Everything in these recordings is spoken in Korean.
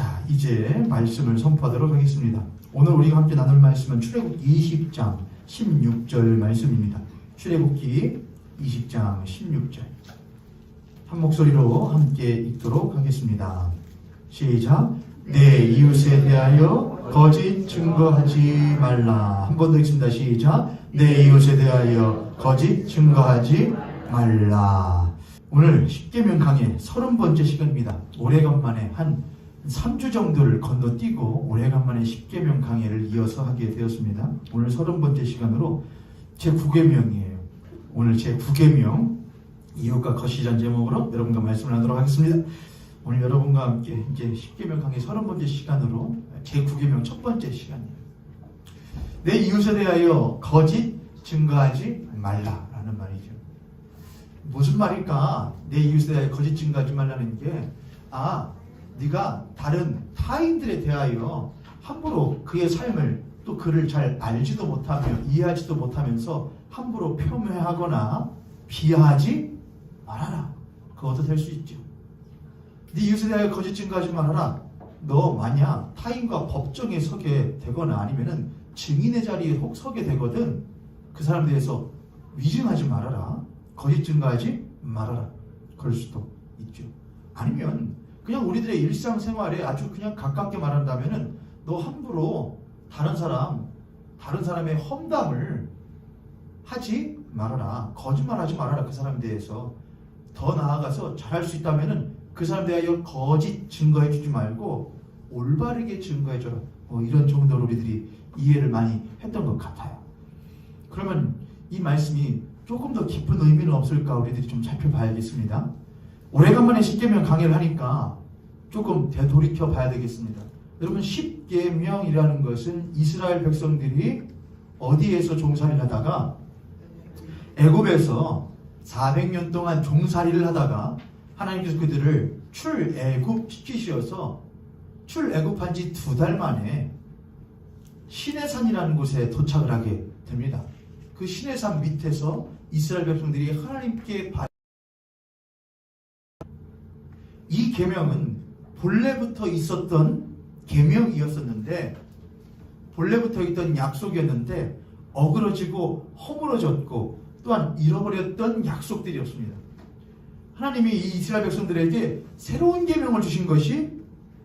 자, 이제 말씀을 선포하도록 하겠습니다. 오늘 우리가 함께 나눌 말씀은 출애굽기 20장 16절 말씀입니다. 출애굽기 20장 16절 한 목소리로 함께 읽도록 하겠습니다. 시작. 내 이웃에 대하여 거짓 증거하지 말라. 한 번 더 읽습니다. 시작. 내 이웃에 대하여 거짓 증거하지 말라. 오늘 십계명 강의 30번째 시간입니다. 오래간만에 한 3주 정도를 건너뛰고 오래간만에 십계명 강의를 이어서 하게 되었습니다. 오늘 30번째 시간으로 제 9계명이에요. 오늘 제 9계명 이웃과 거시자는 제목으로 여러분과 말씀을 나누도록 하겠습니다. 오늘 여러분과 함께 이제 십계명 강의 30번째 시간으로 제 9계명 첫 번째 시간이에요. 내 이웃에 대하여 거짓 증거하지 말라라는 말이죠. 무슨 말일까? 내 이웃에 대하여 거짓 증거하지 말라는 게 네가 다른 타인들에 대하여 함부로 그의 삶을 또 그를 잘 알지도 못하며 이해하지도 못하면서 함부로 폄훼하거나 비하하지 말아라. 그것도 될 수 있죠. 네 이웃에 대하여 거짓 증거하지 말아라. 너 만약 타인과 법정에 서게 되거나 아니면은 증인의 자리에 혹 서게 되거든 그 사람에 대해서 위증하지 말아라. 거짓 증거하지 말아라. 그럴 수도 있죠. 아니면 그냥 우리들의 일상생활에 아주 그냥 가깝게 말한다면은 너 함부로 다른 사람의 험담을 하지 말아라. 거짓말하지 말아라. 그 사람에 대해서 더 나아가서 잘할 수 있다면은 그 사람에 대하여 거짓 증거해 주지 말고 올바르게 증거해 줘라. 이런 정도로 우리들이 이해를 많이 했던 것 같아요. 그러면 이 말씀이 조금 더 깊은 의미는 없을까 우리들이 좀 살펴봐야겠습니다. 오래간만에 십계명 강의를 하니까 조금 되돌이켜 봐야 되겠습니다. 여러분, 십계명이라는 것은 이스라엘 백성들이 어디에서 종살이를 하다가 애굽에서 400년 동안 종살이를 하다가 하나님께서 그들을 출애굽시키셔서 출애굽한 지 2달 만에 시내산이라는 곳에 도착을 하게 됩니다. 그 시내산 밑에서 이스라엘 백성들이 하나님께 이 계명은 본래부터 있었던 계명이었었는데 본래부터 있던 약속이었는데 어그러지고 허물어졌고 또한 잃어버렸던 약속들이었습니다. 하나님이 이 이스라엘 백성들에게 새로운 계명을 주신 것이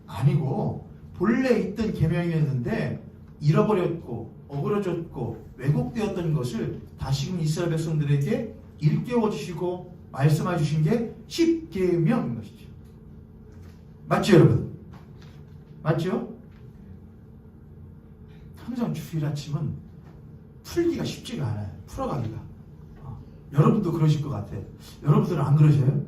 아니고 본래 있던 계명이었는데 잃어버렸고 어그러졌고 왜곡되었던 것을 다시금 이스라엘 백성들에게 일깨워 주시고 말씀해 주신 게 십계명인 것이죠. 맞죠, 여러분? 맞죠? 항상 주일 아침은 풀기가 쉽지가 않아요. 풀어가기가. 여러분도 그러실 것 같아요. 여러분들은 안 그러세요?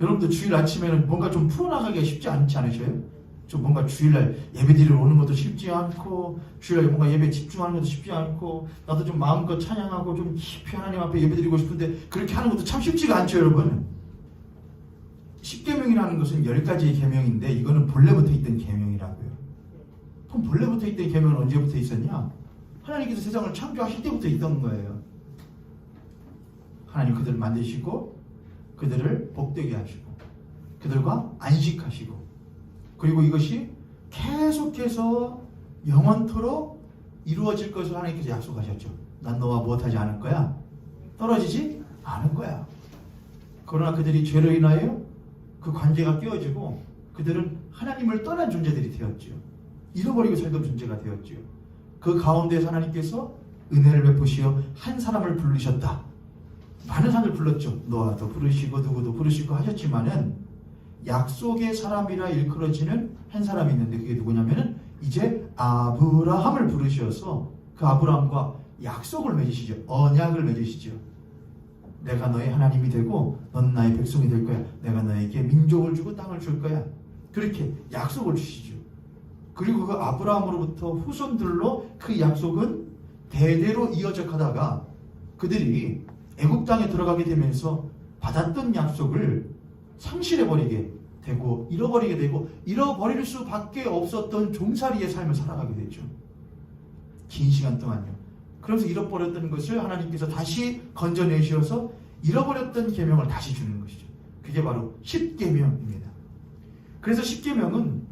여러분도 주일 아침에는 뭔가 좀 풀어나가기가 쉽지 않지 않으셔요? 좀 뭔가 주일날 예배드리러 오는 것도 쉽지 않고 주일날 뭔가 예배에 집중하는 것도 쉽지 않고 나도 좀 마음껏 찬양하고 좀 깊이 하나님 앞에 예배드리고 싶은데 그렇게 하는 것도 참 쉽지가 않죠, 여러분. 십계명이라는 것은 10가지의 계명인데 이거는 본래부터 있던 계명이라고요. 그럼 본래부터 있던 계명은 언제부터 있었냐? 하나님께서 세상을 창조하실 때부터 있던 거예요. 하나님 그들을 만드시고 그들을 복되게 하시고 그들과 안식하시고 그리고 이것이 계속해서 영원토록 이루어질 것을 하나님께서 약속하셨죠. 난 너와 무엇하지 않을 거야? 떨어지지 않을 거야. 그러나 그들이 죄로 인하여 그 관계가 깨어지고 그들은 하나님을 떠난 존재들이 되었죠. 잃어버리고 살던 존재가 되었죠. 그 가운데서 하나님께서 은혜를 베푸시어 한 사람을 부르셨다. 많은 사람을 불렀죠. 노아도 부르시고 누구도 부르시고 하셨지만은 약속의 사람이라 일컬어지는 한 사람이 있는데 그게 누구냐면은 이제 아브라함을 부르셔서 그 아브라함과 약속을 맺으시죠. 언약을 맺으시죠. 내가 너의 하나님이 되고 넌 나의 백성이 될 거야. 내가 너에게 민족을 주고 땅을 줄 거야. 그렇게 약속을 주시죠. 그리고 그 아브라함으로부터 후손들로 그 약속은 대대로 이어져 가다가 그들이 애굽 땅에 들어가게 되면서 받았던 약속을 상실해버리게 되고 잃어버리게 되고 잃어버릴 수밖에 없었던 종살이의 삶을 살아가게 되죠. 긴 시간 동안요. 그래서 잃어버렸던 것을 하나님께서 다시 건져내셔서 잃어버렸던 계명을 다시 주는 것이죠. 그게 바로 십계명입니다. 그래서 십계명은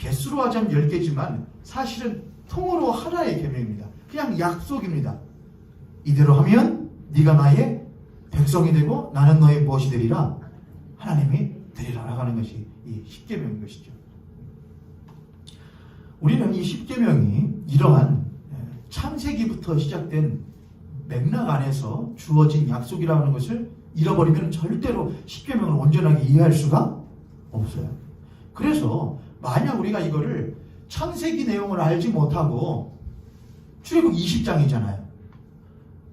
개수로 하자면 10개지만 사실은 통으로 하나의 계명입니다. 그냥 약속입니다. 이대로 하면 네가 나의 백성이 되고 나는 너의 무엇이 되리라? 하나님이 되리라 하는 것이 이 십계명인 것이죠. 우리는 이 십계명이 이러한 창세기부터 시작된 맥락 안에서 주어진 약속이라는 것을 잃어버리면 절대로 십계명을 온전하게 이해할 수가 없어요. 그래서 만약 우리가 이거를 창세기 내용을 알지 못하고 출애굽 20장이잖아요.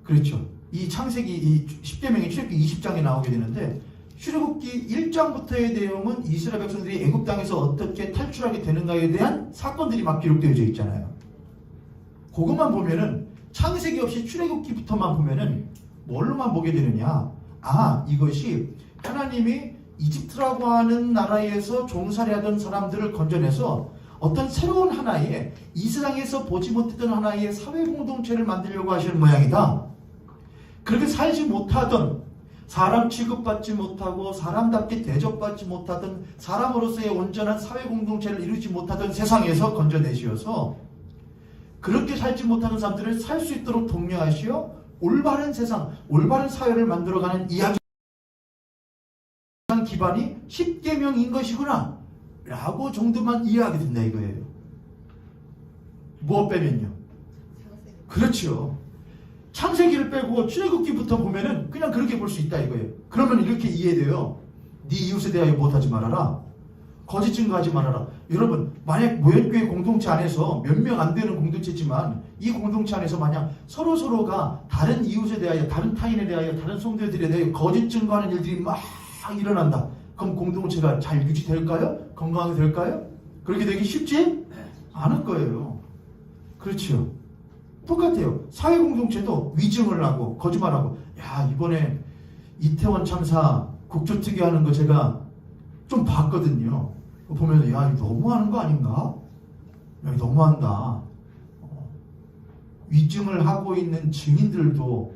그렇죠. 이 창세기 이 십계명이 출애굽기 20장에 나오게 되는데 출애굽기 1장부터의 내용은 이스라엘 백성들이 애굽 땅에서 어떻게 탈출하게 되는가에 대한 사건들이 막 기록되어져 있잖아요. 그것만 보면은 창세기 없이 출애굽기부터만 보면은 뭘로만 보게 되느냐? 아, 이것이 하나님이 이집트라고 하는 나라에서 종살이하던 사람들을 건져내서 어떤 새로운 하나의 이 세상에서 보지 못했던 하나의 사회 공동체를 만들려고 하시는 모양이다. 그렇게 살지 못하던, 사람 취급받지 못하고 사람답게 대접받지 못하던, 사람으로서의 온전한 사회 공동체를 이루지 못하던 세상에서 건져내시어서 그렇게 살지 못하는 사람들을 살 수 있도록 독려하시어 올바른 세상, 올바른 사회를 만들어가는 이야기 기반이 십계명인 것이구나 라고 정도만 이해하게 된다 이거예요. 무엇 빼면요? 그렇죠. 창세기를 빼고 출애굽기부터 보면은 그냥 그렇게 볼 수 있다 이거예요. 그러면 이렇게 이해돼요. 네 이웃에 대하여 못하지 말아라. 거짓 증거하지 말아라. 여러분, 만약 모현교회 공동체 안에서 몇 명 안 되는 공동체지만 이 공동체 안에서 만약 서로가 다른 이웃에 대하여, 다른 타인에 대하여, 다른 성도들에 대하여 거짓 증거하는 일들이 막 일어난다. 그럼 공동체가 잘 유지될까요? 건강하게 될까요? 그렇게 되기 쉽지 않을 거예요. 그렇죠. 똑같아요. 사회 공동체도 위증을 하고 거짓말하고, 야, 이번에 이태원 참사 국조특위 하는 거 제가 좀 봤거든요. 보면서 야, 이거 너무하는 거 아닌가? 야, 이거 너무한다. 위증을 하고 있는 증인들도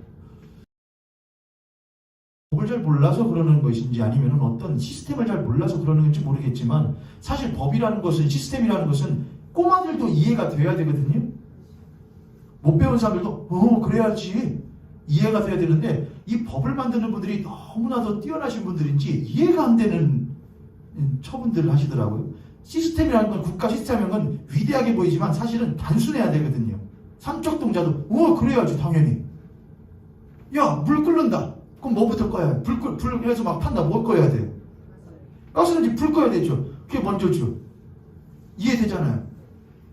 법을 잘 몰라서 그러는 것인지 아니면 어떤 시스템을 잘 몰라서 그러는 건지 모르겠지만 사실 법이라는 것은, 시스템이라는 것은 꼬마들도 이해가 돼야 되거든요. 못 배운 사람들도 그래야지 이해가 돼야 되는데 이 법을 만드는 분들이 너무나도 뛰어나신 분들인지 이해가 안 되는 처분들을 하시더라고요. 시스템이라는 건, 국가 시스템이라는 건 위대하게 보이지만 사실은 단순해야 되거든요. 삼척 동자도 그래야지 당연히. 야, 물 끓는다. 그럼 뭐부터 꺼야 해? 불 해서 막 판다. 뭘 꺼야 돼요? 가스는지 불 꺼야 되죠. 그게 먼저죠. 이해되잖아요.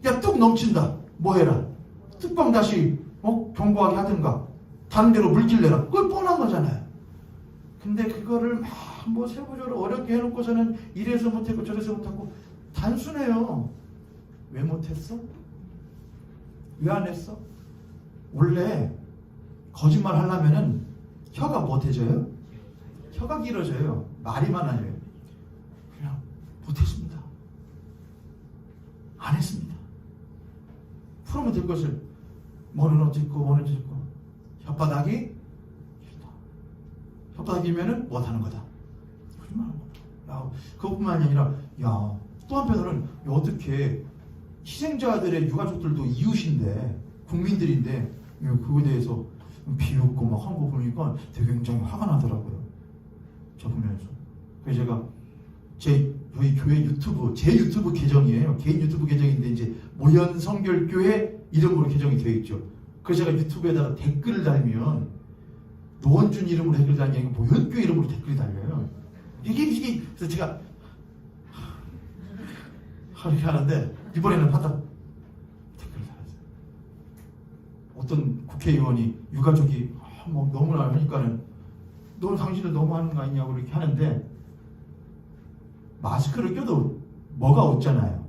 야, 뚝 넘친다. 뭐 해라? 뚜껑 다시 견고하게 하든가 다른 데로 물길 내라. 그걸 뻔한 거잖아요. 근데 그거를 막 세부적으로 어렵게 해놓고서는 이래서 못했고 저래서 못하고 단순해요. 왜 못했어? 왜 안 했어? 원래 거짓말 하려면은 혀가 못해져요? 혀가 길어져요. 말이 많아져요. 그냥 못했습니다. 안 했습니다. 풀으면 될 것을 뭐는 어쨌고 뭐는 어쨌고 혓바닥이 길다. 혓바닥이 길면은 못하는 거다. 거짓말하는 거다. 그것뿐만이 아니라 또 한편으로는 어떻게 희생자들의 유가족들도 이웃인데 국민들인데 그거에 대해서 비웃고 막 한 거 보니까 되게 굉장히 화가 나더라고요. 저 보면서. 그래서 제가 저희 교회 유튜브, 제 유튜브 계정이에요. 개인 유튜브 계정인데 이제 모현성결교회 이름으로 계정이 되어 있죠. 그래서 제가 유튜브에다가 댓글을 달면 노원준 이름으로 댓글 달냐, 모현교회 이름으로 댓글이 달려요. 이게 그래서 제가 이렇게 하는데 이번에는 바닥 댓글을 달았어요. 어떤 국회의원이 유가족이 너무나 하니까는 너 당신들 너무하는 거 아니냐고 이렇게 하는데 마스크를 껴도 뭐가 없잖아요.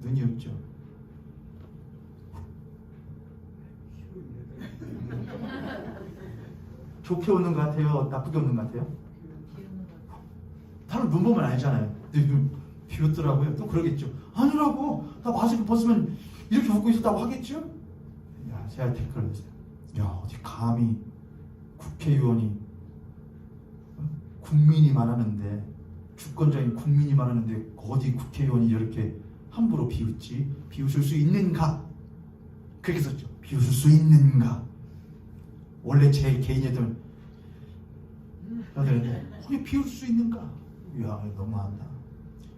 눈이 없죠. 좋게 웃는 것 같아요? 나쁘게 웃는 것 같아요? 다른 눈 보면 알잖아요. 근데 비웃더라고요. 또 그러겠죠. 아니라고. 나 마스크 벗으면 이렇게 웃고 있었다고 하겠죠? 야, 제가 댓글을 했어요. 야, 어디 감히 국회의원이 국민이 말하는데 주권자인 국민이 말하는데 어디 국회의원이 이렇게 함부로 비웃지? 비웃을 수 있는가? 그렇게 썼죠. 비웃을 수 있는가? 원래 제 개인애들 다들 거기 비웃을 수 있는가? 야, 너무한다.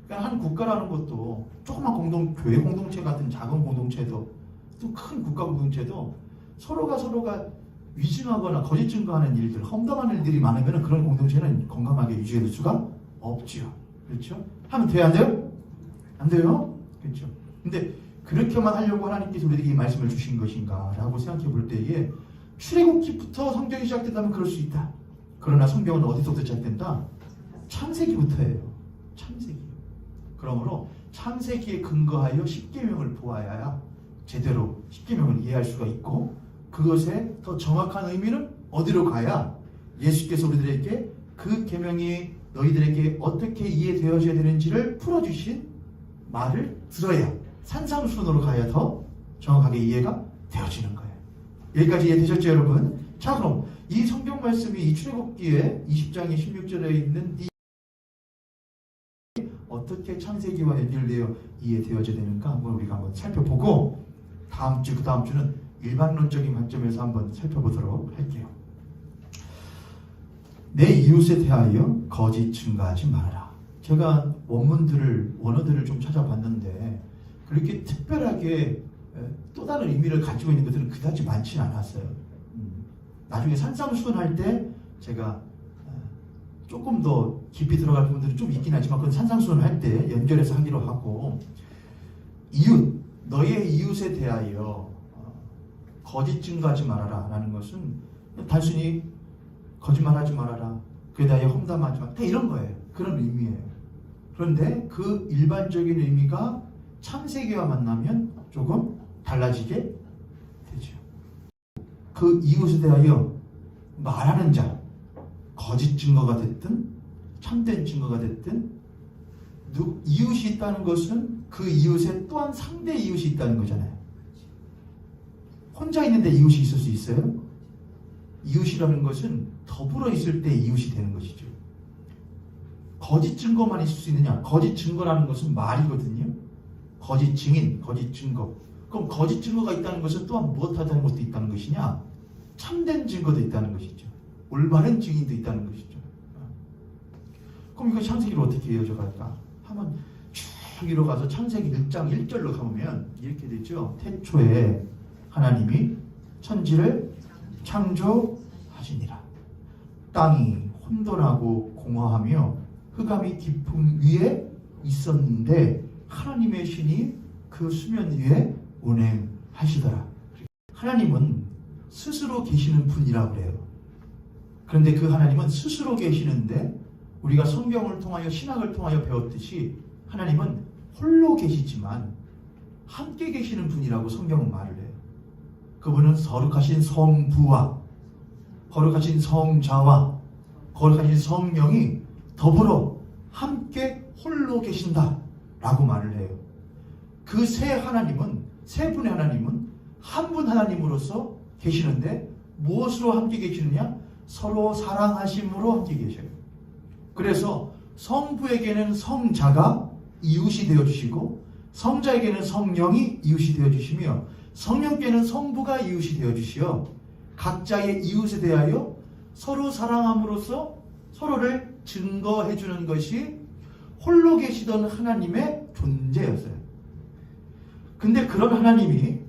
그러니까 한 국가라는 것도 조그만 교회 공동체 같은 작은 공동체도 또 큰 국가 공동체도 서로가 위증하거나 거짓 증거하는 일들, 험담하는 일들이 많으면 그런 공동체는 건강하게 유지될 수가 없죠. 그렇죠? 하면 돼요, 안 돼요? 안 돼요? 그렇죠? 근데 그렇게만 하려고 하나님께서 우리에게 이 말씀을 주신 것인가 라고 생각해 볼 때에 출애굽기부터 성경이 시작된다면 그럴 수 있다. 그러나 성경은 어디서부터 시작된다? 창세기부터예요. 창세기. 그러므로 창세기에 근거하여 십계명을 보아야 제대로 십계명을 이해할 수가 있고 그것의 더 정확한 의미는 어디로 가야 예수께서 우리들에게 그 계명이 너희들에게 어떻게 이해되어져야 되는지를 풀어주신 말을 들어야 산상수훈으로 가야 더 정확하게 이해가 되어지는 거예요. 여기까지 이해되셨죠, 여러분? 자, 그럼 이 성경 말씀이 이 출애굽기에 20장의 16절에 있는 이 어떻게 창세기와 연결되어 이해되어져야 되는가 우리가 한번 살펴보고 다음 주, 그 다음 주는 일반론적인 관점에서 한번 살펴보도록 할게요. 내 이웃에 대하여 거짓 증거하지 말아라. 제가 원어들을 좀 찾아봤는데 그렇게 특별하게 또 다른 의미를 가지고 있는 것들은 그다지 많지 않았어요. 나중에 산상수훈할 때 제가 조금 더 깊이 들어갈 부분들은 좀 있긴 하지만 그건 산상수훈할 때 연결해서 하기로 하고 너의 이웃에 대하여 거짓 증거하지 말아라 라는 것은 단순히 거짓말하지 말아라, 그에 대하여 험담하지 말아라, 다 이런 거예요. 그런 의미예요. 그런데 그 일반적인 의미가 창세기와 만나면 조금 달라지게 되죠. 그 이웃에 대하여 말하는 자, 거짓 증거가 됐든 참된 증거가 됐든 이웃이 있다는 것은 그 이웃에 또한 상대 이웃이 있다는 거잖아요. 혼자 있는데 이웃이 있을 수 있어요? 이웃이라는 것은 더불어 있을 때 이웃이 되는 것이죠. 거짓 증거만 있을 수 있느냐? 거짓 증거라는 것은 말이거든요. 거짓 증인, 거짓 증거. 그럼 거짓 증거가 있다는 것은 또한 무엇하다는 것도 있다는 것이냐? 참된 증거도 있다는 것이죠. 올바른 증인도 있다는 것이죠. 그럼 이거 창세기로 어떻게 이어져 갈까? 한번 쭉 위로 가서 창세기 1장 1절로 가보면 이렇게 되죠. 태초에 하나님이 천지를 창조하시니라. 땅이 혼돈하고 공허하며 흑암이 깊음 위에 있었는데 하나님의 신이 그 수면 위에 운행하시더라. 하나님은 스스로 계시는 분이라고 그래요. 그런데 그 하나님은 스스로 계시는데 우리가 성경을 통하여 신학을 통하여 배웠듯이 하나님은 홀로 계시지만 함께 계시는 분이라고 성경은 말을 해요. 그분은 거룩하신 성부와 거룩하신 성자와 거룩하신 성령이 더불어 함께 홀로 계신다 라고 말을 해요. 그 세 분의 하나님은 한 분 하나님으로서 계시는데 무엇으로 함께 계시느냐? 서로 사랑하심으로 함께 계셔요. 그래서 성부에게는 성자가 이웃이 되어주시고 성자에게는 성령이 이웃이 되어주시며 성령께는 성부가 이웃이 되어주시어 각자의 이웃에 대하여 서로 사랑함으로써 서로를 증거해주는 것이 홀로 계시던 하나님의 존재였어요. 근데 그런 하나님이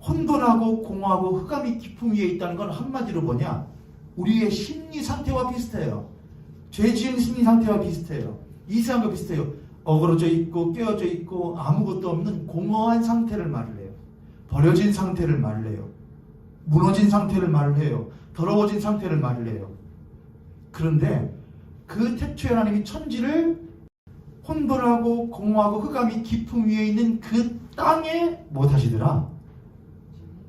혼돈하고 공허하고 흑암이 깊음 위에 있다는 건 한마디로 뭐냐? 우리의 심리 상태와 비슷해요. 죄 지은 심리 상태와 비슷해요. 이 세상과 비슷해요. 어그러져 있고 깨어져 있고 아무것도 없는 공허한 상태를 말을 해요. 버려진 상태를 말을 해요. 무너진 상태를 말을 해요. 더러워진 상태를 말을 해요. 그런데 그 태초에 하나님이 천지를 혼돈하고 공허하고 흑암이 깊음 위에 있는 그 땅에 하시더라?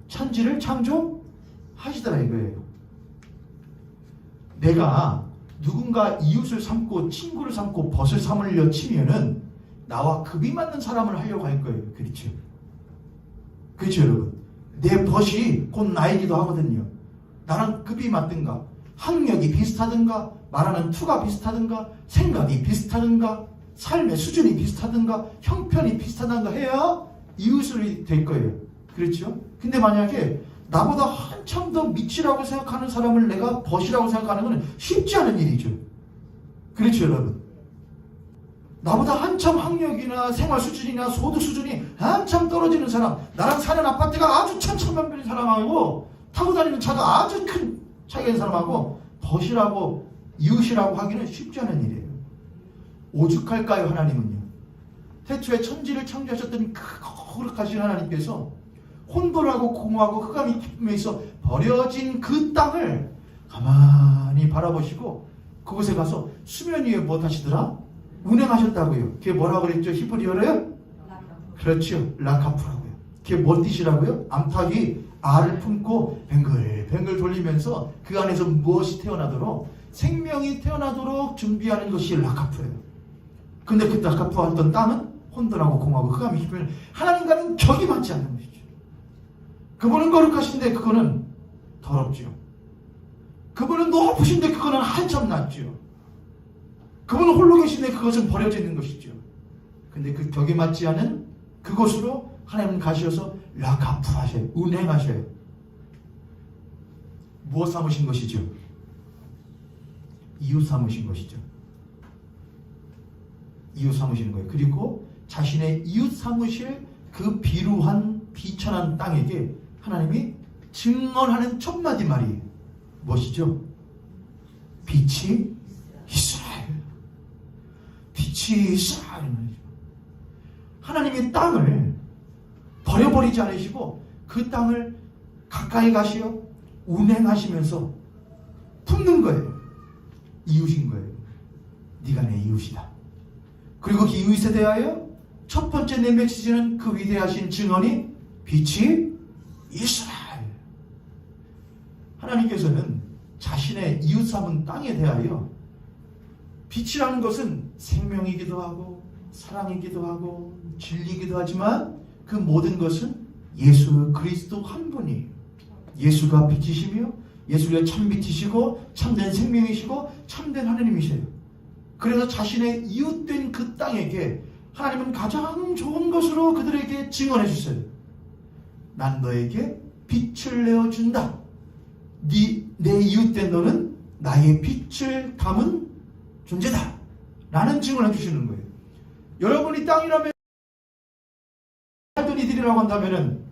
천지를 창조하시더라 이거예요. 내가 누군가 이웃을 삼고 친구를 삼고 벗을 삼으려 치면은 나와 급이 맞는 사람을 하려고 할 거예요. 그렇죠? 그렇죠 여러분? 내 벗이 곧 나이기도 하거든요. 나랑 급이 맞든가 학력이 비슷하든가, 말하는 투가 비슷하든가, 생각이 비슷하든가, 삶의 수준이 비슷하든가, 형편이 비슷하든가 해야 이웃이 될 거예요. 그렇죠? 근데 만약에 나보다 한참 더 밑이라고 생각하는 사람을 내가 벗이라고 생각하는 건 쉽지 않은 일이죠. 그렇죠, 여러분? 나보다 한참 학력이나 생활 수준이나 소득 수준이 한참 떨어지는 사람, 나랑 사는 아파트가 아주 천차만별인 사람하고 타고 다니는 차가 아주 큰 차이가 있는 사람하고 벗이라고 이웃이라고 하기는 쉽지 않은 일이에요. 오죽할까요, 하나님은요? 태초에 천지를 창조하셨던 그 거룩하신 하나님께서 혼돈하고 공허하고 흑암이 깊음에 있어 버려진 그 땅을 가만히 바라보시고 그곳에 가서 수면 위에 뭐 하시더라? 운행하셨다고요. 그게 뭐라고 그랬죠? 히브리어로요? 그렇죠. 라카프라고요. 그게 뭔 뜻이라고요? 암탉이 알을 품고 뱅글뱅글 돌리면서 그 안에서 무엇이 태어나도록, 생명이 태어나도록 준비하는 것이 라카프예요. 근데 그 라카프 했던 땅은 혼돈하고 공하고 흑암이 깊으면 하나님과는 격이 맞지 않는 것이죠. 그분은 거룩하신데 그거는 더럽죠. 그분은 높으신데 그거는 한참 낮죠. 그분은 홀로 계신데 그것은 버려져 있는 것이죠. 근데 그 격에 맞지 않은 그곳으로 하나님은 가셔서 라카프 하셔요. 운행하셔요. 무엇 삼으신 것이죠? 이웃 삼으신 것이죠. 이웃 삼으시는 거예요. 그리고 자신의 이웃 삼으실 그 비루한 비천한 땅에게 하나님이 증언하는 첫 마디 말이 무엇이죠? 빛이 이스라엘. 빛이 이스라엘 말이죠. 하나님의 땅을 버려버리지 않으시고 그 땅을 가까이 가시어 운행하시면서 품는 거예요. 이웃인 거예요. 네가 내 이웃이다. 그리고 그 이웃에 대하여 첫 번째 내맺히시는 그 위대하신 증언이 빛이 이스라엘. 하나님께서는 자신의 이웃 삼은 땅에 대하여 빛이라는 것은 생명이기도 하고 사랑이기도 하고 진리이기도 하지만 그 모든 것은 예수 그리스도 한 분이에요. 예수가 빛이시며 예수가 참빛이시고 참된 생명이시고 참된 하나님이세요. 그래서 자신의 이웃된 그 땅에게 하나님은 가장 좋은 것으로 그들에게 증언해 주세요. 난 너에게 빛을 내어준다. 내 이웃된 너는 나의 빛을 담은 존재다. 라는 증언을 해주시는 거예요. 여러분이 땅이라면 살던 이들이라고 한다면은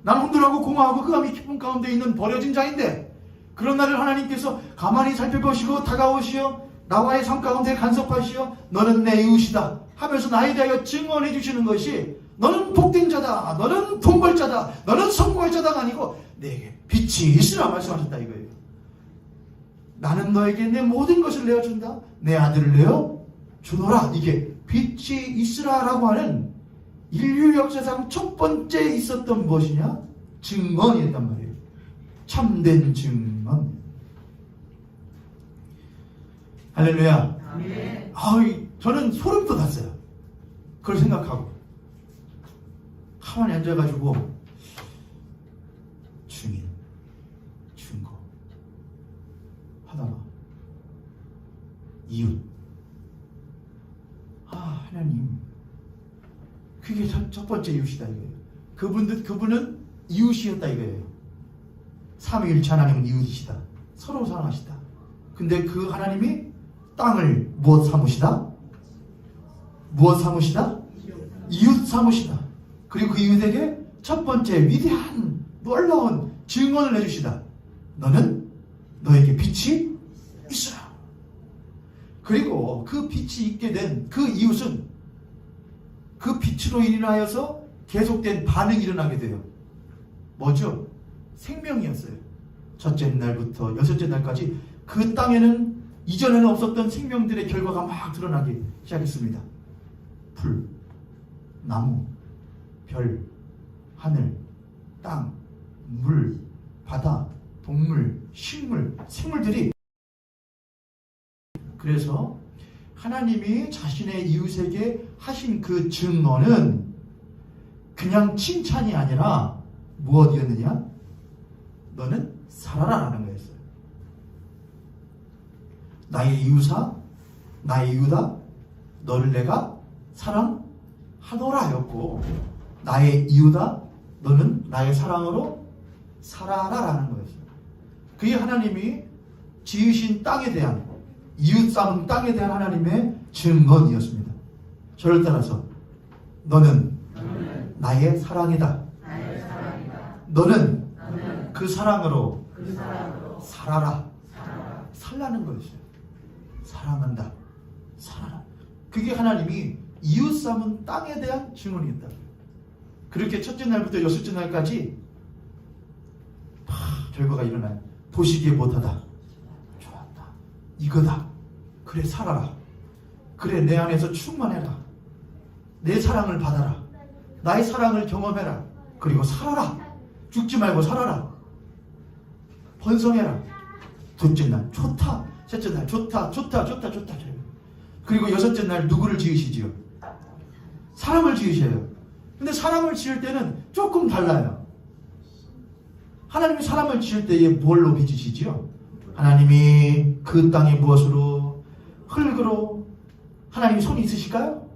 난 혼돈하고 공허하고 흑암이 깊은 가운데 있는 버려진 자인데 그런 나를 하나님께서 가만히 살펴보시고 다가오시어 나와의 삶 가운데 간섭하시어 너는 내 이웃이다 하면서 나에 대하여 증언해 주시는 것이 너는 복된 자다, 너는 돈벌 자다, 너는 성공할 자다가 아니고 내게 빛이 있으라 말씀하셨다 이거예요. 나는 너에게 내 모든 것을 내어준다. 내 아들을 내어주노라. 이게 빛이 있으라라고 하는 인류 역사상 첫 번째 있었던 무엇이냐? 증언이었단 말이에요. 참된 증언. 할렐루야. 아멘. 저는 소름 돋았어요. 그걸 생각하고 가만히 앉아가지고 증인, 증거 하다가 이웃. 하나님, 그게 첫 번째 이웃이다 이거예요. 그분은 이웃이었다 이거예요. 삼위일체 하나님은 이웃이시다. 서로 사랑하시다. 근데 그 하나님이 땅을 무엇 삼으시다? 무엇 삼으시다? 이웃 삼으시다. 그리고 그 이웃에게 첫 번째 위대한 놀라운 증언을 해주시다. 너는 너에게 빛이 있으라. 그리고 그 빛이 있게 된 그 이웃은 그 빛으로 인하여서 계속된 반응이 일어나게 돼요. 뭐죠? 생명이었어요. 첫째 날부터 여섯째 날까지 그 땅에는 이전에는 없었던 생명들의 결과가 막 드러나기 시작했습니다. 풀, 나무, 별, 하늘, 땅, 물, 바다, 동물, 식물, 생물들이. 그래서 하나님이 자신의 이웃에게 하신 그 증언은 그냥 칭찬이 아니라 무엇이었느냐? 너는 살아라 라는 거였어요. 나의 이웃아, 나의 이웃아, 너를 내가 사랑하노라였고, 나의 이웃아, 너는 나의 사랑으로 살아라라는 거였어요. 그게 하나님이 지으신 땅에 대한, 이웃 삼은 땅에 대한 하나님의 증언이었습니다. 저를 따라서 너는 나의 사랑이다. 너는 그 사랑으로 살아라. 살라는 거였어요. 사랑한다. 살아라. 그게 하나님이 이웃 삼은 땅에 대한 증언이었다. 그렇게 첫째 날부터 여섯째 날까지 결과가 일어나요. 보시기에 못하다. 좋았다. 이거다. 그래 살아라. 그래 내 안에서 충만해라. 내 사랑을 받아라. 나의 사랑을 경험해라. 그리고 살아라. 죽지 말고 살아라. 번성해라. 둘째 날 좋다. 셋째 날 좋다. 그리고 여섯째 날 누구를 지으시지요? 사람을 지으셔요. 근데 사람을 지을 때는 조금 달라요. 하나님이 사람을 지을 때에 뭘로 빚으시지요? 하나님이 그 땅에 무엇으로? 흙으로. 하나님이 손이 있으실까요?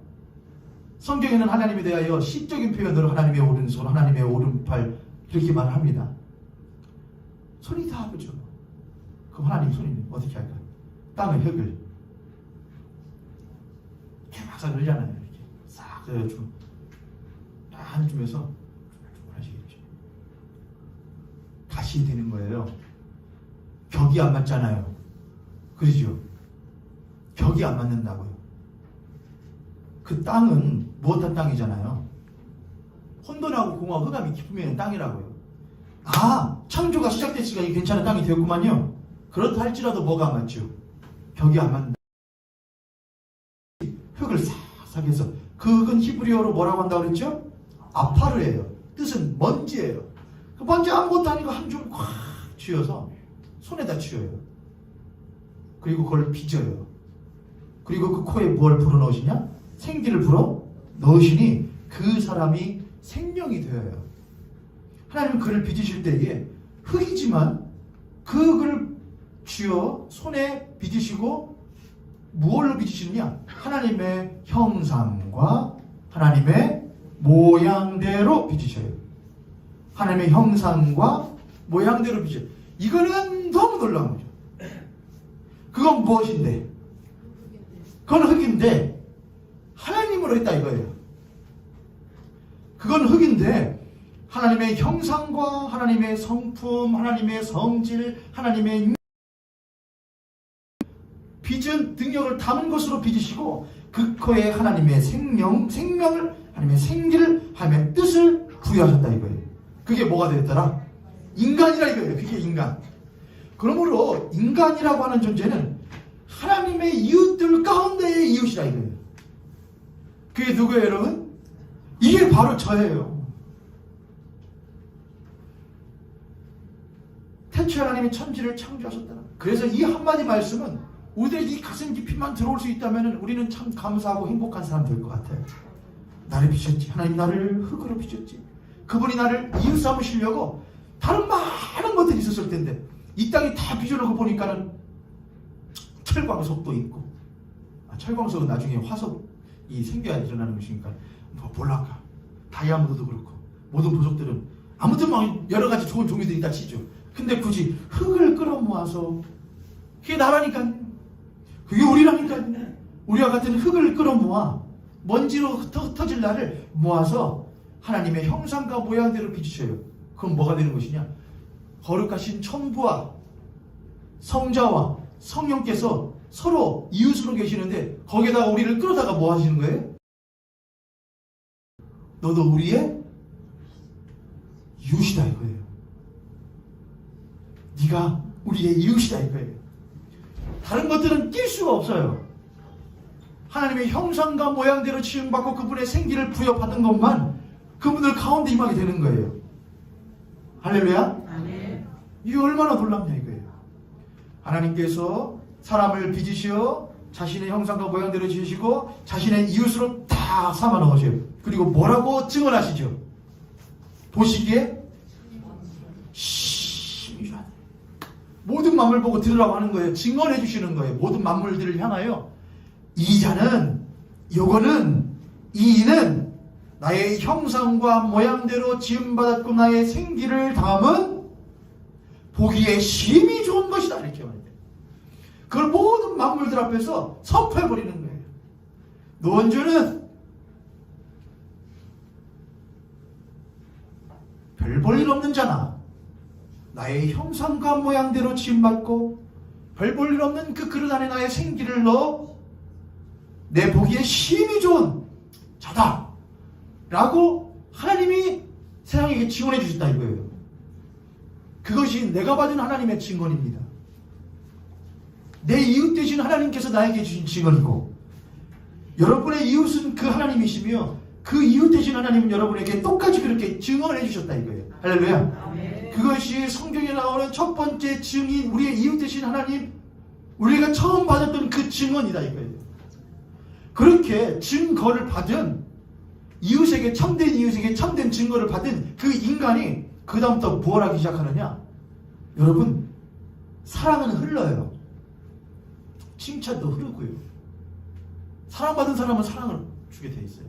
성경에는 하나님에 대하여 시적인 표현으로 하나님의 오른손, 하나님의 오른팔 이렇게 말을 합니다. 손이 다 그죠. 그럼 하나님 손이 어떻게 할까요? 땅의 흙을 이렇게 막 늘잖아요. 이렇게 싹 넣어주고 한줌에서 하시겠죠. 다시 되는 거예요. 격이 안 맞잖아요. 그러죠? 격이 안 맞는다고요. 그 땅은 무엇한 땅이잖아요. 혼돈하고 공허하고 흑암이 깊으면 땅이라고요. 아, 창조가 시작됐으니까 이게 괜찮은 땅이 되었구만요. 그렇다 할지라도 뭐가 안 맞죠? 격이 안 맞는다. 흙을 싹싹 해서 그 흙은 히브리어로 뭐라고 한다고 그랬죠? 아파르예요. 뜻은 먼지예요. 그 먼지 아무것도 아니고 한 줄 꽉 쥐어서 손에다 쥐어요. 그리고 그걸 빚어요. 그리고 그 코에 뭘 불어넣으시냐? 생기를 불어 넣으시니 그 사람이 생명이 되어요. 하나님은 그를 빚으실 때에 흙이지만 그 흙을 쥐어 손에 빚으시고 무엇로 빚으시느냐? 하나님의 형상과 하나님의 모양대로 빚으셔요. 하나님의 형상과 모양대로 빚어요. 이거는 너무 놀라운 거죠. 그건 무엇인데? 그건 흙인데 하나님으로 했다 이거예요. 그건 흙인데 하나님의 형상과 하나님의 성품, 하나님의 성질, 하나님의 빚은 능력을 담은 것으로 빚으시고 그 코에 하나님의 생명을, 하나님의 생기를, 하나님의 뜻을 부여하셨다 이거예요. 그게 뭐가 되었더라? 인간이라 이거예요. 그게 인간. 그러므로 인간이라고 하는 존재는 하나님의 이웃들 가운데의 이웃이라 이거예요. 그게 누구예요, 여러분? 이게 바로 저예요. 태초에 하나님이 천지를 창조하셨다. 그래서 이 한마디 말씀은 우리의 이 가슴 깊이만 들어올 수 있다면 우리는 참 감사하고 행복한 사람 될 것 같아요. 나를 빚었지. 하나님 나를 흙으로 빚었지. 그분이 나를 이웃 삼으시려고 다른 많은 것들이 있었을 텐데 이 땅이 다 빚어놓고 보니까는 철광석도 있고, 철광석은 나중에 화석이 생겨야 일어나는 것이니까 뭐 볼락가, 다이아몬드도 그렇고 모든 보석들은 아무튼 막 여러 가지 좋은 종류들이 다 치죠. 근데 굳이 흙을 끌어모아서 그게 나라니까, 그게 우리라니까. 우리와 같은 흙을 끌어모아 먼지로 흩어질 나를 모아서 하나님의 형상과 모양대로 빚으셔요. 그럼 뭐가 되는 것이냐? 거룩하신 천부와 성자와 성령께서 서로 이웃으로 계시는데 거기에다가 우리를 끌어다가 뭐 하시는 거예요? 너도 우리의 이웃이다 이거예요. 네가 우리의 이웃이다 이거예요. 다른 것들은 낄 수가 없어요. 하나님의 형상과 모양대로 지음받고 그분의 생기를 부여받은 것만 그분들 가운데 임하게 되는 거예요. 할렐루야. 아멘. 이게 얼마나 놀랍냐 이거예요. 하나님께서 사람을 빚으시어 자신의 형상과 모양대로 지으시고 자신의 이웃으로 다 삼아 넣으셔요. 그리고 뭐라고 증언하시죠? 보시기에 심히 좋아요. 모든 모든 만물 보고 들으라고 하는 거예요. 증언해 주시는 거예요. 모든 만물들을 향하여 이 자는, 요거는, 이 이는 나의 형상과 모양대로 지음받았고 나의 생기를 담은 보기에 심히 좋은 것이다. 이렇게 말해요. 그걸 모든 만물들 앞에서 선포해버리는 거예요. 노원주는 별 볼 일 없는 자나 나의 형상과 모양대로 지음받고 별 볼 일 없는 그 그릇 안에 나의 생기를 넣어 내 보기에 심히 좋은 자다 라고 하나님이 세상에게 증언해 주셨다 이거예요. 그것이 내가 받은 하나님의 증언입니다. 내 이웃 되신 하나님께서 나에게 주신 증언이고, 여러분의 이웃은 그 하나님이시며 그 이웃 되신 하나님은 여러분에게 똑같이 그렇게 증언해 주셨다 이거예요. 할렐루야. 그것이 성경에 나오는 첫 번째 증인, 우리의 이웃 되신 하나님, 우리가 처음 받았던 그 증언이다 이거예요. 그렇게 증거를 받은 이웃에게, 참된 이웃에게 참된 증거를 받은 그 인간이 그 다음부터 뭘 하기 시작하느냐? 여러분, 사랑은 흘러요. 칭찬도 흐르고요. 사랑받은 사람은 사랑을 주게 돼 있어요.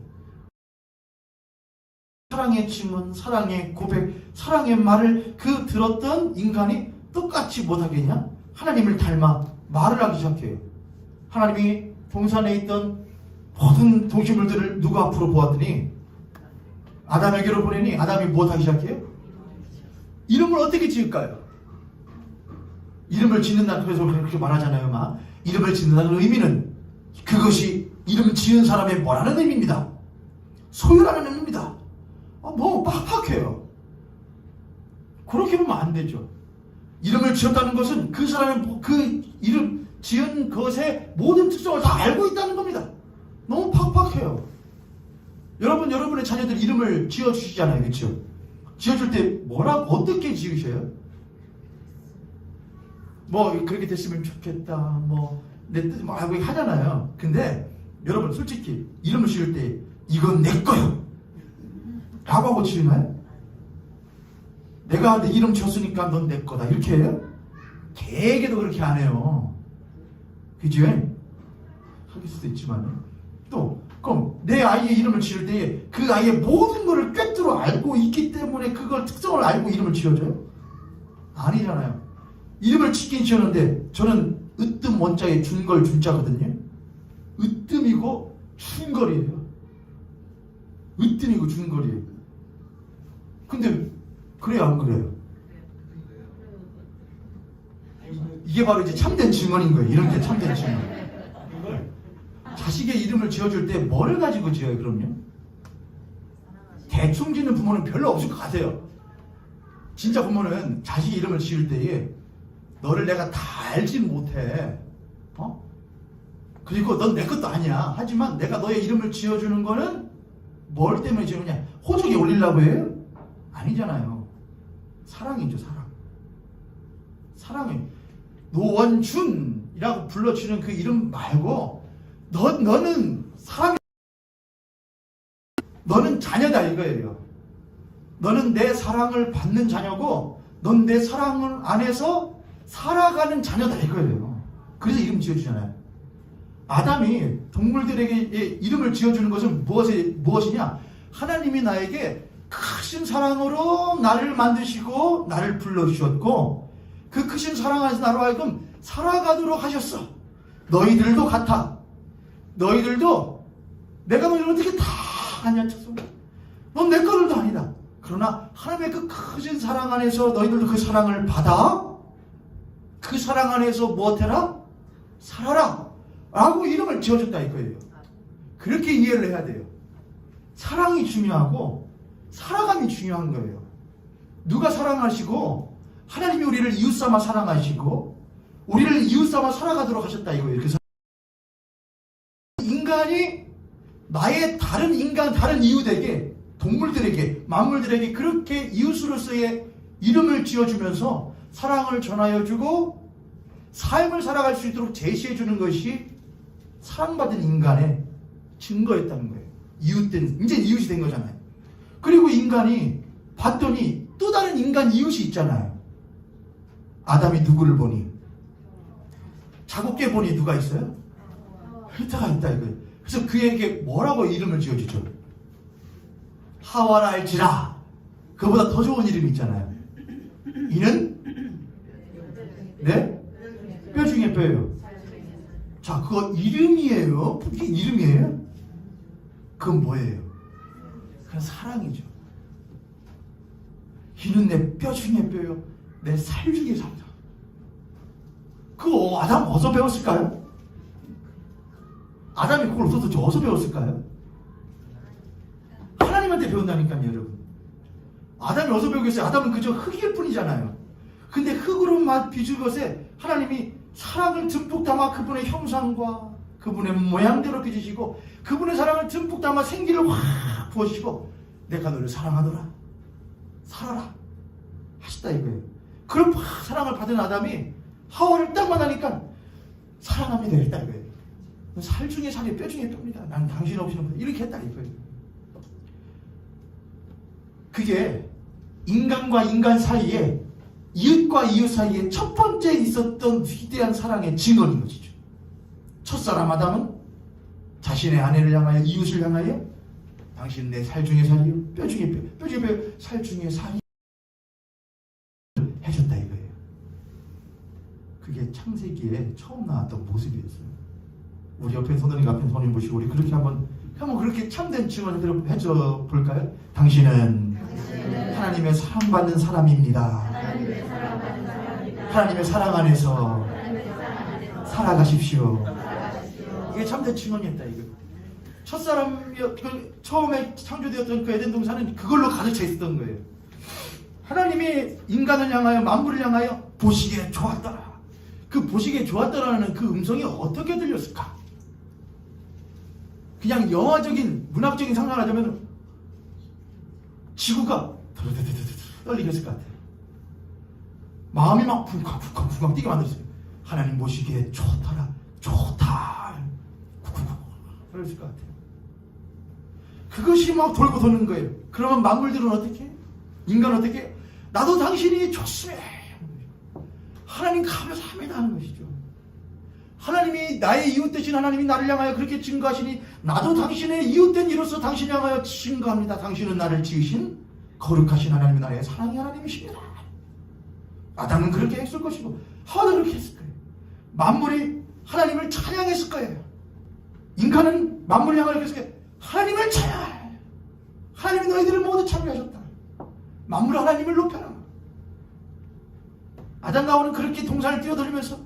사랑의 증언, 사랑의 고백, 사랑의 말을 그 들었던 인간이 똑같이 못하겠냐? 하나님을 닮아 말을 하기 시작해요. 하나님이 동산에 있던 모든 동식물들을 누구 앞으로 보았더니 아담에게로 보내니 아담이 못하기 시작해요? 이름을 어떻게 지을까요? 이름을 짓는다, 그래서 그렇게 말하잖아요. 막 이름을 짓는다는 의미는 그것이 이름 지은 사람의 뭐라는 의미입니다. 소유라는 의미입니다. 너무 빡빡해요. 그렇게 보면 안 되죠. 이름을 지었다는 것은 그 사람의 그 이름 지은 것의 모든 특성을 다 알고 있다는 겁니다. 너무 팍팍해요. 여러분, 여러분의 자녀들 이름을 지어주시잖아요. 그렇죠? 지어줄 때 뭐라고 어떻게 지으셔요? 뭐 그렇게 됐으면 좋겠다, 뭐 내 뜻 뭐 하고 하잖아요. 근데 여러분 솔직히 이름을 지을 때 이건 내 거요 라고 하고 지으나요? 내가 내 이름 지었으니까 넌 내 거다 이렇게 해요? 개개도 그렇게 안 해요. 그죠? 하길 수도 있지만 또 그럼 내 아이의 이름을 지을 때 그 아이의 모든 것을 꿰뚫어 알고 있기 때문에 그걸 특성을 알고 이름을 지어줘요? 아니잖아요. 이름을 짓긴 지었는데 저는 으뜸 원자의 준걸 준자거든요. 으뜸이고 준걸이에요. 으뜸이고 준걸이에요. 근데 그래요 안 그래요? 이게 바로 이제 참된 증언인 거예요. 이런 게 참된 증언. 자식의 이름을 지어줄 때 뭐를 가지고 지어요? 그럼요? 대충 짓는 부모는 별로 없을 것 같아요. 진짜 부모는 자식 이름을 지을 때에 너를 내가 다 알진 못해. 그리고 넌 내 것도 아니야. 하지만 내가 너의 이름을 지어주는 거는 뭘 때문에 지어주냐? 호적에 올리려고 해요? 아니잖아요. 사랑이죠, 사랑. 사랑이. 노원준이라고 불러주는 그 이름 말고 너는 사람이, 너는 자녀다 이거예요. 너는 내 사랑을 받는 자녀고 넌 내 사랑을 안에서 살아가는 자녀다 이거예요. 그래서 이름 지어주잖아요. 아담이 동물들에게 이름을 지어주는 것은 무엇이냐? 하나님이 나에게 크신 사랑으로 나를 만드시고 나를 불러주셨고 그 크신 사랑 안에서 나로 하여금 살아가도록 하셨어. 너희들도 같아. 너희들도 내가 너희를 어떻게 다 아냐 쳤어. 넌 내 거들도 아니다. 그러나 하나님의 그 크신 사랑 안에서 너희들도 그 사랑을 받아 그 사랑 안에서 무엇해라? 살아라 라고 이름을 지어줬다 이거예요. 그렇게 이해를 해야 돼요. 사랑이 중요하고 살아감이 중요한 거예요. 누가 사랑하시고 하나님이 우리를 이웃삼아 사랑하시고 우리를 이웃삼아 살아가도록 하셨다 이거예요. 그래서 인간이 나의 다른 인간, 다른 이웃에게, 동물들에게, 만물들에게 그렇게 이웃으로서의 이름을 지어주면서 사랑을 전하여주고 삶을 살아갈 수 있도록 제시해주는 것이 사랑받은 인간의 증거였다는 거예요. 이웃된, 이제 이웃이 된 거잖아요. 그리고 인간이 봤더니 또 다른 인간 이웃이 있잖아요. 아담이 누구를 보니? 자고 깨보니 누가 있어요? 헤타가 있다 이거예요. 그래서 그에게 뭐라고 이름을 지어주죠? 하와라 할지라. 그보다 더 좋은 이름이 있잖아요. 이는 네? 뼈 중에 뼈예요. 자, 그거 이름이에요? 그게 이름이에요? 그건 뭐예요? 그건 사랑이죠. 이는 내 뼈 중에 뼈요, 내 살 중에 살이다. 그거 아담 어디서 배웠을까요? 아담이 그걸 어디서 배웠을까요? 하나님한테 배운다니까요, 여러분. 아담이 어디서 배우겠어요? 아담은 그저 흙일 뿐이잖아요. 근데 흙으로 빚은 것에 하나님이 사랑을 듬뿍 담아 그분의 형상과 그분의 모양대로 빚으시고 그분의 사랑을 듬뿍 담아 생기를 확 부어주시고 내가 너를 사랑하노라, 살아라 하셨다 이거예요. 그런 사랑을 받은 아담이 하와를 딱 만나니까 사랑하게 되겠다 이거예요. 살 중에 살이 뼈 중에 뼈입니다. 난 당신 없이는 이렇게 했다 이거예요. 그게 인간과 인간 사이에, 이웃과 이웃 사이에 첫 번째 있었던 위대한 사랑의 증언인 것이죠. 첫사람 아담은 자신의 아내를 향하여, 이웃을 향하여 당신 내 살 중에 살이요, 뼈 중에 뼈, 뼈 중에 뼈, 살 중에 살이 해줬다 이거예요. 그게 창세기에 처음 나왔던 모습이었어요. 우리 옆에 손님, 앞에 손님 보시고 우리 그렇게 한번 그렇게 참된 증언을 해줘 볼까요? 당신은 하나님의 사랑받는 사람입니다. 하나님의 사랑 안에서 살아가십시오. 이게 참된 증언이었다 이거. 첫사람이 처음에 창조되었던 그 에덴 동산은 그걸로 가득 차 있었던 거예요. 하나님이 인간을 향하여, 만물을 향하여 보시기에 좋았더라. 그 보시기에 좋았더라는 그 음성이 어떻게 들렸을까? 그냥 영화적인, 문학적인 상상을 하자면 지구가 떨리게 했을 것 같아요. 마음이 막 쿵쾅쿵쾅 뛰게 만들었어요. 하나님 보시기에 좋더라, 좋다, 쿵쿵쿵 그랬을 것 같아요. 그것이 막 돌고 도는 거예요. 그러면 만물들은 어떻게? 인간은 어떻게? 나도 당신이 좋으면 하나님 감사합니다 하는 것이죠. 하나님이, 나의 이웃 되신 하나님이 나를 향하여 그렇게 증거하시니 나도 당신의 이웃된 이로서 당신을 향하여 증거합니다. 당신은 나를 지으신 거룩하신 하나님이 나의 사랑의 하나님이십니다. 아담은 그렇게 했을 것이고 하와도 그렇게 했을 거예요. 만물이 하나님을 찬양했을 거예요. 인간은 만물을 향하여 그랬을 거예요. 하나님을 찬양해. 하나님이 너희들을 모두 찬양하셨다. 만물 하나님을 높여라. 아담과 하와는 그렇게 동산을 뛰어들면서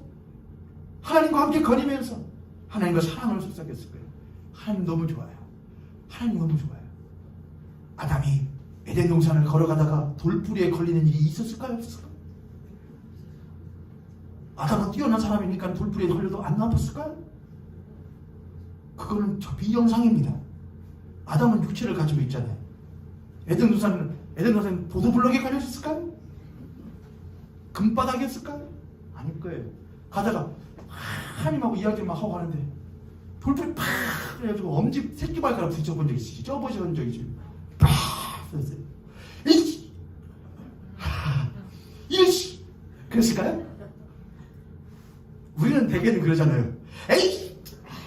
하나님과 함께 거니면서 하나님과 사랑을 속삭였을 거예요. 하나님 너무 좋아요. 하나님 너무 좋아요. 아담이 에덴 동산을 걸어가다가 돌뿌리에 걸리는 일이 있었을까요? 없었을까요? 아담은 뛰어난 사람이니까 돌뿌리에 걸려도 안 아팠을까요? 그거는 저 비영상입니다. 아담은 육체를 가지고 있잖아요. 에덴 동산은 보도블럭에 걸렸을까요? 금바닥이었을까요? 아닐 거예요. 가다가 하나님하고 이야기를 막 하고 가는데 돌뿌리 팍 그래가지고 엄지 새끼발가락 붙여본 적 있으시죠? 쪄보신 적 있죠? 팍 그랬어요. 이씨 이씨 그랬을까요? 우리는 대개는 그러잖아요. 에이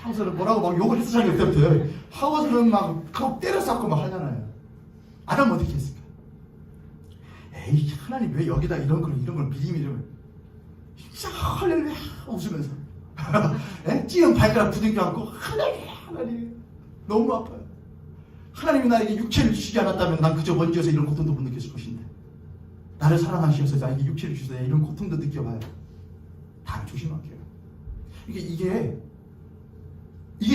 하고서는 뭐라고 막 욕을 했었잖아요. 그때부터 하고서는 막 때려싸고 막 하잖아요. 아담은 어떻게 했을까? 에이 하나님 왜 여기다 이런 걸 미리 이러면 진짜 할렐루야 웃으면서 찌은 발가락 부둥켜갖고 하나님 너무 아파요. 하나님이 나에게 육체를 주시지 않았다면 난 그저 먼지여서 이런 고통도 못 느꼈을 것인데 나를 사랑하셔서 나에게 육체를 주셔서 이런 고통도 느껴봐요. 다 조심할게요. 이게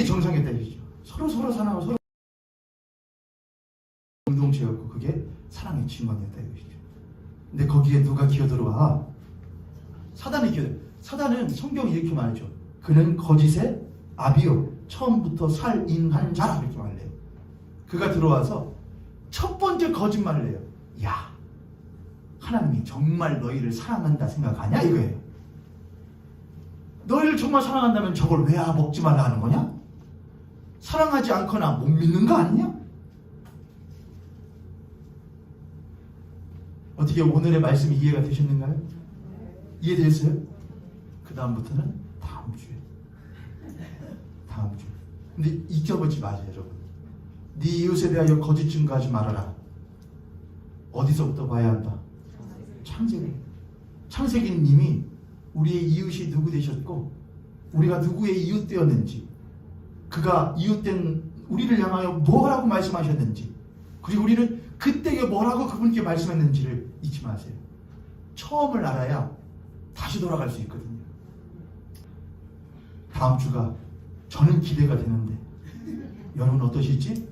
정상이었다 이거죠. 서로 사랑하고 서로 공동체였고 그게 사랑의 증언이었다 이것이죠. 근데 거기에 누가 기어들어와? 사단이 기어들어. 사단은 성경이 이렇게 말하죠. 그는 거짓의 아비요 처음부터 살인한 자라 이렇게 말해요. 그가 들어와서 첫 번째 거짓말을 해요. 야 하나님이 정말 너희를 사랑한다 생각하냐 이거예요. 너희를 정말 사랑한다면 저걸 왜 먹지 말라 하는 거냐? 사랑하지 않거나 못 믿는 거 아니냐? 어떻게 오늘의 말씀이 이해가 되셨는가요? 이해되셨어요? 그 다음부터는 다 다음 주에. 다음 주에. 근데 잊어버리지 마세요, 여러분. 네 이웃에 대하여 거짓 증거하지 말아라. 어디서부터 봐야 한다? 창세기. 창세기님이 우리의 이웃이 누구 되셨고 우리가 누구의 이웃 되었는지, 그가 이웃된 우리를 향하여 뭐라고 말씀하셨는지, 그리고 우리는 그때에 뭐라고 그분께 말씀했는지를 잊지 마세요. 처음을 알아야 다시 돌아갈 수 있거든요. 다음 주가 저는 기대가 되는데 여러분 어떠실지?